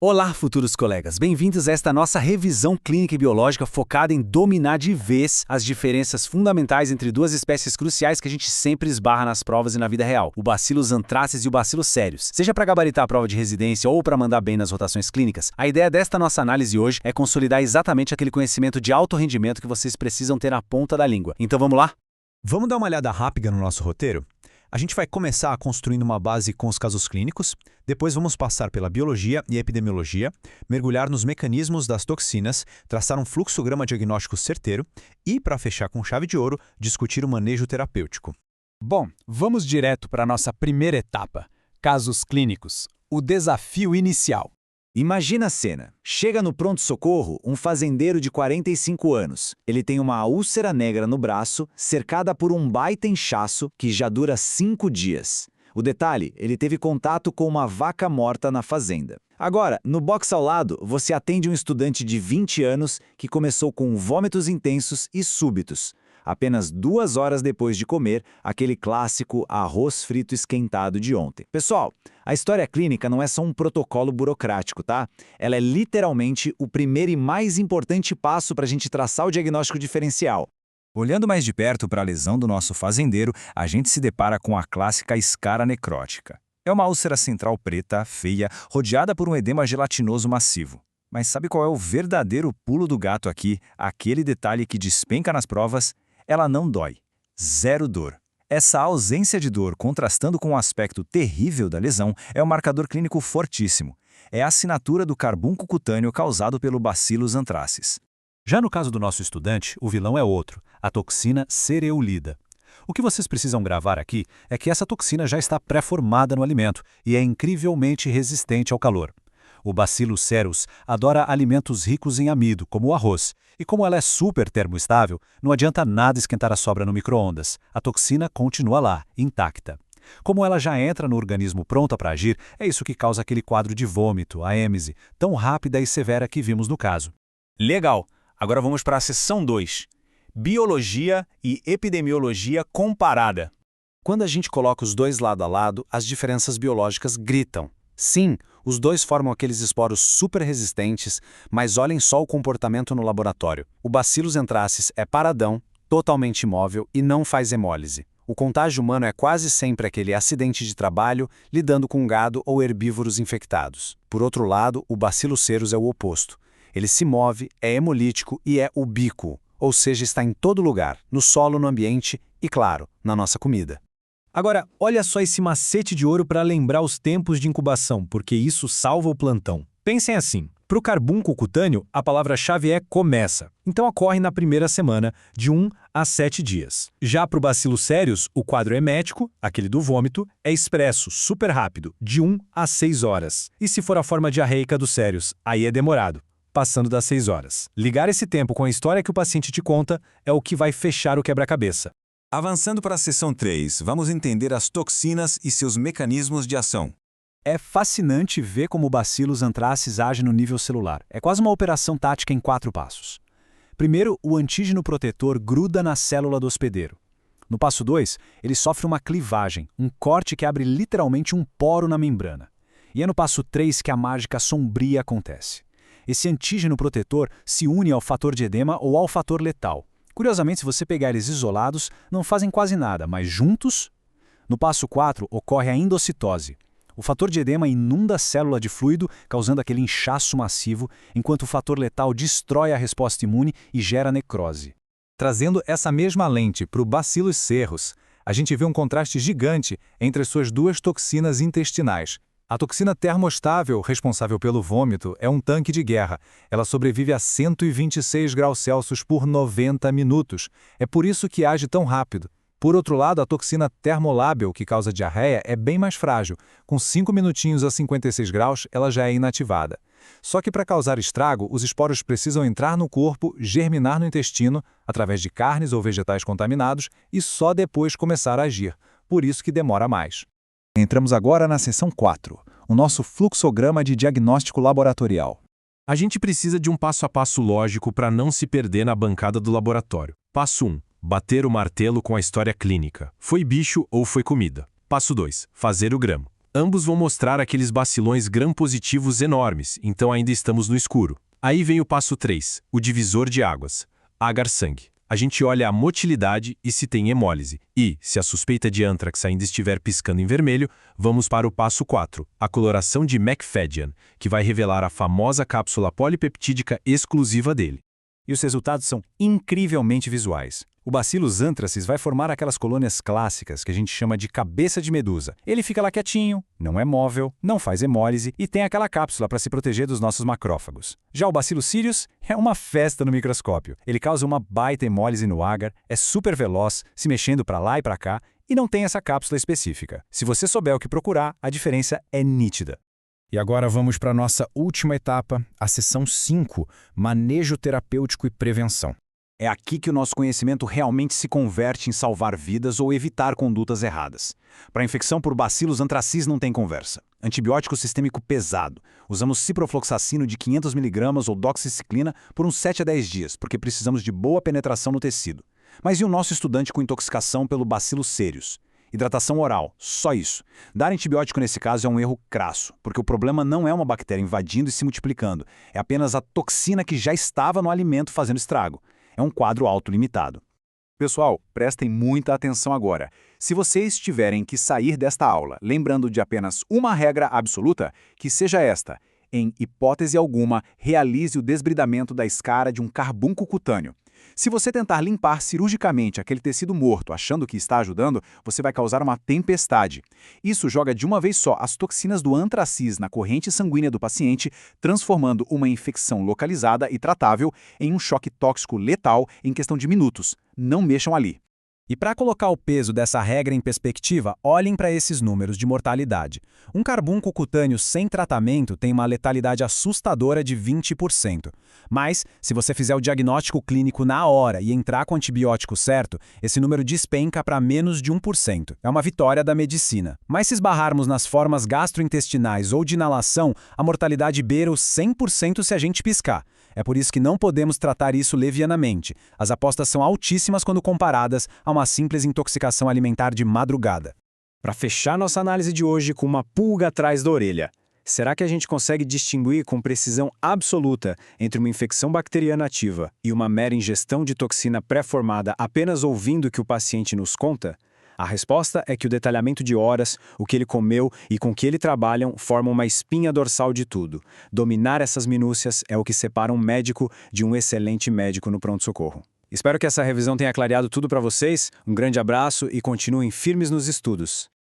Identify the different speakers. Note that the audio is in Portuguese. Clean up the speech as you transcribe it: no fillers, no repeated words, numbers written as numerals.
Speaker 1: Olá, futuros colegas! Bem-vindos a esta nossa revisão clínica e biológica focada em dominar de vez as diferenças fundamentais entre duas espécies cruciais que a gente sempre esbarra nas provas e na vida real, o Bacillus anthracis e o Bacillus cereus. Seja para gabaritar a prova de residência ou para mandar bem nas rotações clínicas, a ideia desta nossa análise hoje é consolidar exatamente aquele conhecimento de alto rendimento que vocês precisam ter na ponta da língua. Então vamos lá?
Speaker 2: Vamos dar uma olhada rápida no nosso roteiro? A gente vai começar construindo uma base com os casos clínicos, depois vamos passar pela biologia e epidemiologia, mergulhar nos mecanismos das toxinas, traçar um fluxograma diagnóstico certeiro e, para fechar com chave de ouro, discutir o manejo terapêutico.
Speaker 3: Bom, vamos direto para a nossa primeira etapa, casos clínicos, o desafio inicial.
Speaker 4: Imagina a cena. Chega no pronto-socorro um fazendeiro de 45 anos. Ele tem uma úlcera negra no braço, cercada por um baita inchaço que já dura 5 dias. O detalhe, ele teve contato com uma vaca morta na fazenda. Agora, no box ao lado, você atende um estudante de 20 anos que começou com vômitos intensos e súbitos. Apenas 2 horas depois de comer aquele clássico arroz frito esquentado de ontem. Pessoal, a história clínica não é só um protocolo burocrático, tá? Ela é literalmente o primeiro e mais importante passo para a gente traçar o diagnóstico diferencial.
Speaker 5: Olhando mais de perto para a lesão do nosso fazendeiro, a gente se depara com a clássica escara necrótica. É uma úlcera central preta, feia, rodeada por um edema gelatinoso massivo. Mas sabe qual é o verdadeiro pulo do gato aqui? Aquele detalhe que despenca nas provas? Ela não dói. Zero dor. Essa ausência de dor, contrastando com o aspecto terrível da lesão, é um marcador clínico fortíssimo. É a assinatura do carbúnculo cutâneo causado pelo Bacillus anthracis.
Speaker 2: Já no caso do nosso estudante, o vilão é outro, a toxina cereulida. O que vocês precisam gravar aqui é que essa toxina já está pré-formada no alimento e é incrivelmente resistente ao calor. O Bacillus cereus adora alimentos ricos em amido, como o arroz. E como ela é super termoestável, não adianta nada esquentar a sobra no micro-ondas. A toxina continua lá, intacta. Como ela já entra no organismo pronta para agir, é isso que causa aquele quadro de vômito, a êmese, tão rápida e severa que vimos no caso.
Speaker 1: Legal! Agora vamos para a seção 2. Biologia e epidemiologia comparada. Quando a gente coloca os dois lado a lado, as diferenças biológicas gritam. Sim, os dois formam aqueles esporos super resistentes, mas olhem só o comportamento no laboratório. O Bacillus anthracis é paradão, totalmente imóvel e não faz hemólise. O contágio humano é quase sempre aquele acidente de trabalho lidando com gado ou herbívoros infectados. Por outro lado, o Bacillus cereus é o oposto. Ele se move, é hemolítico e é ubíquo, ou seja, está em todo lugar, no solo, no ambiente e, claro, na nossa comida.
Speaker 2: Agora, olha só esse macete de ouro para lembrar os tempos de incubação, porque isso salva o plantão. Pensem assim, para o carbúnculo cutâneo, a palavra-chave é começa, então ocorre na primeira semana, de 1 a 7 dias. Já para o Bacillus cereus, o quadro emético, aquele do vômito, é expresso, super rápido, de 1 a 6 horas. E se for a forma diarreica do cereus, aí é demorado, passando das 6 horas. Ligar esse tempo com a história que o paciente te conta é o que vai fechar o quebra-cabeça.
Speaker 5: Avançando para a seção 3, vamos entender as toxinas e seus mecanismos de ação.
Speaker 2: É fascinante ver como o Bacillus anthracis age no nível celular. É quase uma operação tática em 4 passos. Primeiro, o antígeno protetor gruda na célula do hospedeiro. No passo 2, ele sofre uma clivagem, um corte que abre literalmente um poro na membrana. E é no passo 3 que a mágica sombria acontece. Esse antígeno protetor se une ao fator de edema ou ao fator letal. Curiosamente, se você pegar eles isolados, não fazem quase nada, mas juntos... No passo 4, ocorre a endocitose. O fator de edema inunda a célula de fluido, causando aquele inchaço massivo, enquanto o fator letal destrói a resposta imune e gera necrose.
Speaker 6: Trazendo essa mesma lente para o Bacillus cereus, a gente vê um contraste gigante entre as suas duas toxinas intestinais. A toxina termostável, responsável pelo vômito, é um tanque de guerra. Ela sobrevive a 126 graus Celsius por 90 minutos. É por isso que age tão rápido. Por outro lado, a toxina termolábil, que causa diarreia, é bem mais frágil. Com 5 minutinhos a 56 graus, ela já é inativada. Só que para causar estrago, os esporos precisam entrar no corpo, germinar no intestino, através de carnes ou vegetais contaminados, e só depois começar a agir. Por isso que demora mais. Entramos agora na seção 4, o nosso fluxograma de diagnóstico laboratorial.
Speaker 7: A gente precisa de um passo a passo lógico para não se perder na bancada do laboratório. Passo 1. Bater o martelo com a história clínica. Foi bicho ou foi comida? Passo 2. Fazer o gramo. Ambos vão mostrar aqueles bacilões gram-positivos enormes, então ainda estamos no escuro. Aí vem o passo 3, o divisor de águas. Agar-sangue. A gente olha a motilidade e se tem hemólise. E, se a suspeita de ântrax ainda estiver piscando em vermelho, vamos para o passo 4, a coloração de McFadden, que vai revelar a famosa cápsula polipeptídica exclusiva dele.
Speaker 2: E os resultados são incrivelmente visuais. O Bacillus anthracis vai formar aquelas colônias clássicas que a gente chama de cabeça de medusa. Ele fica lá quietinho, não é móvel, não faz hemólise e tem aquela cápsula para se proteger dos nossos macrófagos. Já o Bacillus cereus é uma festa no microscópio. Ele causa uma baita hemólise no agar, é super veloz, se mexendo para lá e para cá e não tem essa cápsula específica. Se você souber o que procurar, a diferença é nítida.
Speaker 1: E agora vamos para a nossa última etapa, a seção 5, manejo terapêutico e prevenção. É aqui que o nosso conhecimento realmente se converte em salvar vidas ou evitar condutas erradas. Para a infecção por Bacillus anthracis não tem conversa. Antibiótico sistêmico pesado. Usamos ciprofloxacino de 500 mg ou doxiciclina por uns 7 a 10 dias, porque precisamos de boa penetração no tecido. Mas e o nosso estudante com intoxicação pelo Bacillus cereus? Hidratação oral, só isso. Dar antibiótico nesse caso é um erro crasso, porque o problema não é uma bactéria invadindo e se multiplicando, é apenas a toxina que já estava no alimento fazendo estrago. É um quadro autolimitado.
Speaker 6: Pessoal, prestem muita atenção agora. Se vocês tiverem que sair desta aula lembrando de apenas uma regra absoluta, que seja esta: em hipótese alguma, realize o desbridamento da escara de um carbúnculo cutâneo. Se você tentar limpar cirurgicamente aquele tecido morto achando que está ajudando, você vai causar uma tempestade. Isso joga de uma vez só as toxinas do antracis na corrente sanguínea do paciente, transformando uma infecção localizada e tratável em um choque tóxico letal em questão de minutos. Não mexam ali.
Speaker 2: E para colocar o peso dessa regra em perspectiva, olhem para esses números de mortalidade. Um carbúnculo cutâneo sem tratamento tem uma letalidade assustadora de 20%. Mas, se você fizer o diagnóstico clínico na hora e entrar com o antibiótico certo, esse número despenca para menos de 1%. É uma vitória da medicina. Mas se esbarrarmos nas formas gastrointestinais ou de inalação, a mortalidade beira os 100% se a gente piscar. É por isso que não podemos tratar isso levianamente. As apostas são altíssimas quando comparadas a uma simples intoxicação alimentar de madrugada.
Speaker 1: Para fechar nossa análise de hoje com uma pulga atrás da orelha, será que a gente consegue distinguir com precisão absoluta entre uma infecção bacteriana ativa e uma mera ingestão de toxina pré-formada apenas ouvindo o que o paciente nos conta? A resposta é que o detalhamento de horas, o que ele comeu e com que ele trabalham formam uma espinha dorsal de tudo. Dominar essas minúcias é o que separa um médico de um excelente médico no pronto-socorro. Espero que essa revisão tenha clareado tudo para vocês. Um grande abraço e continuem firmes nos estudos.